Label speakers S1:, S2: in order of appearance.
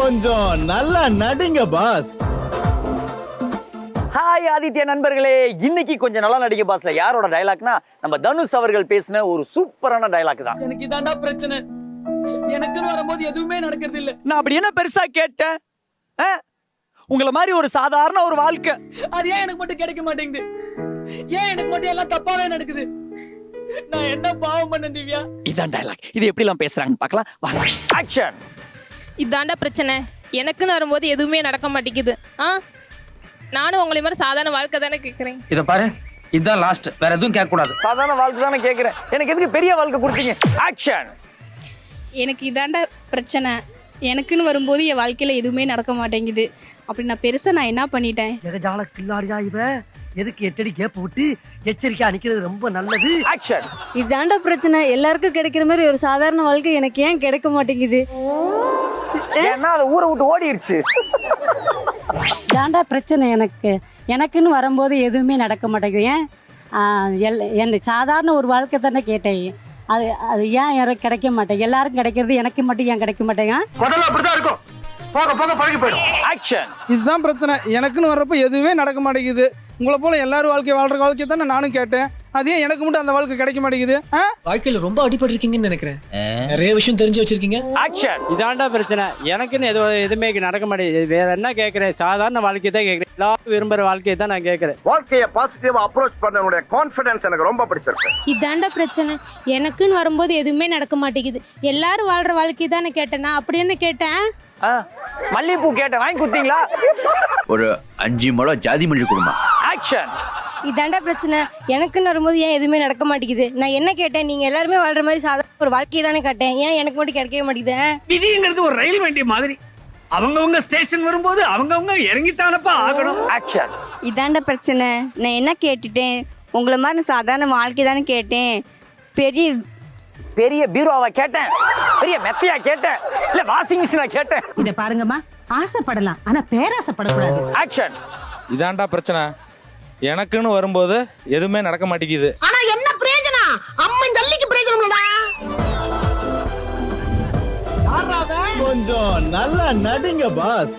S1: கொஞ்சம் நல்லா நடிங்க pass.
S2: Hi Aditya நண்பர்களே, இன்னைக்கு கொஞ்சம் நல்லா நடிக்க பாஸ்ல யாரோட டைலாக்னா நம்ம தனுஷ் அவர்கள் பேசின ஒரு சூப்பரான டைலாக் தான்.
S3: எனக்கு இதாண்டா பிரச்சனை, எனக்குன்னு வரும்போது எதுவுமே நடக்கிறது இல்ல.
S2: நான் அப்படி என்ன பெருசா கேட்டேன்? உங்களை மாதிரி ஒரு சாதாரண ஒரு வாழ்க்கை,
S3: அது ஏன் எனக்கு மட்டும் கிடைக்க மாட்டேங்குது? ஏன் எனக்கு மட்டும் எல்லாம் தப்பாவே நடக்குது? நான் என்ன பாவம் பண்ண திவ்யா?
S2: இதான் டைலாக். இது எப்படி எல்லாம் பேசுறாங்கன்னு பார்க்கலாம். ஆக்ஷன்.
S4: இதாண்டா பிரச்சனை, எனக்குன்னு வரும்போது எதுவுமே நடக்க மாட்டேங்குது. நானும் உங்களை மாதிரி சாதாரண வாழ்க்கை தானே கேட்குறேன்.
S5: இத பாரு, இதுதான் லாஸ்ட், வேற எதுவும் கேட்க கூடாது.
S2: சாதாரண வாழ்க்கை தானே கேட்கிறேன், எனக்கு எதுக்கு பெரிய வாழ்க்கை கொடுத்தீங்க? ஆக்ஷன்.
S6: எனக்கு இதாண்டா பிரச்சனை, எனக்குன்னு வரும்போது என் வாழ்க்கையில் எதுவுமே நடக்க மாட்டேங்குது. அப்படி நான் பெருசாக நான் என்ன பண்ணிட்டேன்?
S7: ஜெகஜால கில்லாடியா இவ, எதுக்கு 8 அடி கேப் விட்டு எச்சரிக்கையா நிக்கிறது ரொம்ப நல்லது.
S2: ஆக்ஷன்.
S8: இதாண்டா பிரச்சனை, எல்லாருக்கும் கிடைக்கிற மாதிரி ஒரு சாதாரண வாழ்க்கை எனக்கு ஏன் கிடைக்க மாட்டேங்குது?
S2: ஏன்னா அதை ஊரை விட்டு ஓடிடுச்சு.
S8: இதாண்டா பிரச்சனை, எனக்குன்னு வரும்போது எதுவுமே நடக்க மாட்டேங்குது. ஏன் என் சாதாரண ஒரு வாழ்க்கை தானே கேட்டேன். அது ஏன் எனக்கு கிடைக்க மாட்டேங்குது? எல்லாரும் கிடைக்கிறது எனக்கு மட்டும் ஏன் கிடைக்க மாட்டேங்க?
S5: முதல்ல அப்படிதான் இருக்கும், போக போக பழகி போயிடும்.
S2: ஆக்ஷன்.
S9: இதுதான் பிரச்சனை, எனக்குன்னு வர்றப்ப எதுவுமே நடக்க மாட்டேங்குது. உங்களை போல எல்லாரும் வாழ்க்கை வாழ்க்கை தானே நானும் கேட்டேன். அது ஏன் எனக்கு மட்டும் அந்த வாழ்க்கை கிடைக்க மாட்டேங்குது?
S3: வாழ்க்கையில ரொம்ப அடிபட்டு இருக்கீங்கன்னு நினைக்கிறேன். நிறைய விஷயம் தெரிஞ்சு வச்சிருக்கீங்க.
S2: ஆக்ஷன்.
S10: இதாண்டா பிரச்சனை, எனக்குன்னு எதுவுமே நடக்க மாட்டேங்குது. வேற என்ன கேட்கறேன்? சாதாரண வாழ்க்கை தான் கேட்கறேன். எல்லாரும் விரும்புற வாழ்க்கையை தான் நான் கேட்கறேன்.
S11: வாழ்க்கையை பாசிட்டிவா அப்ரோச் பண்ணனுடைய கான்ஃபிடன்ஸ் எனக்கு ரொம்ப பிடிச்சிருக்கு.
S4: இதாண்டா பிரச்சனை, எனக்குன்னு வரும்போது எதுவுமே நடக்க மாட்டேங்குது. எல்லாரும் வாழ்ற வாழ்க்கை தானே கேட்டேன். நான் அப்படி என்ன கேட்டேன்?
S2: மல்லிகைப்பூ கேட்டேன், வாங்கி கொடுத்தீங்களா?
S11: ஒரு 5 முழம் ஜாதி மல்லி கொடுமா.
S2: ஆக்ஷன்.
S8: இதாண்டா பிரச்சனை, எனக்குன்னு வரும்போது ஏன் எதுவுமே நடக்க மாட்டேங்குது? நான் என்ன கேட்டேன்? நீங்க எல்லாருமே வாழ்ற மாதிரி சாதாரண ஒரு வாழ்க்கையை தானே கேட்டேன். ஏன் எனக்கு மட்டும் கிடைக்கவே மாட்டேங்குது?
S5: விதிங்கிறது ஒரு ரயில் வண்டி மாதிரி, அவங்கவங்க ஸ்டேஷன் வரும்போது அவங்கவங்க இறங்கித்தானப்பா ஆகணும்.
S2: ஆக்ஷன்.
S8: இதாண்டா பிரச்சனை, நான் என்ன கேட்டுட்டேன்? உங்களை மாதிரி சாதாரண வாழ்க்கை தானே கேட்டேன்.
S2: பெரிய பீரோவா கேட்டேன், பெரிய மெத்தையா கேட்டேன், இல்ல வாஷிங் மிஷினா கேட்டேன்.
S8: இத பாருங்கம்மா, ஆசைப்படலாம், ஆனா பேராசைப்படக்கூடாது.
S2: ஆக்ஷன்.
S1: இதாண்டா பிரச்சனை, எனக்குன்னு வரும்போது எதுவுமே நடக்க மாட்டேங்குது.
S6: ஆனா என்ன பிரயோஜனம்? அம்மன் ஜல்லிக்கு பிரயோஜனம்டா.
S1: கொஞ்சம் நல்லா நடிங்க பாஸ்.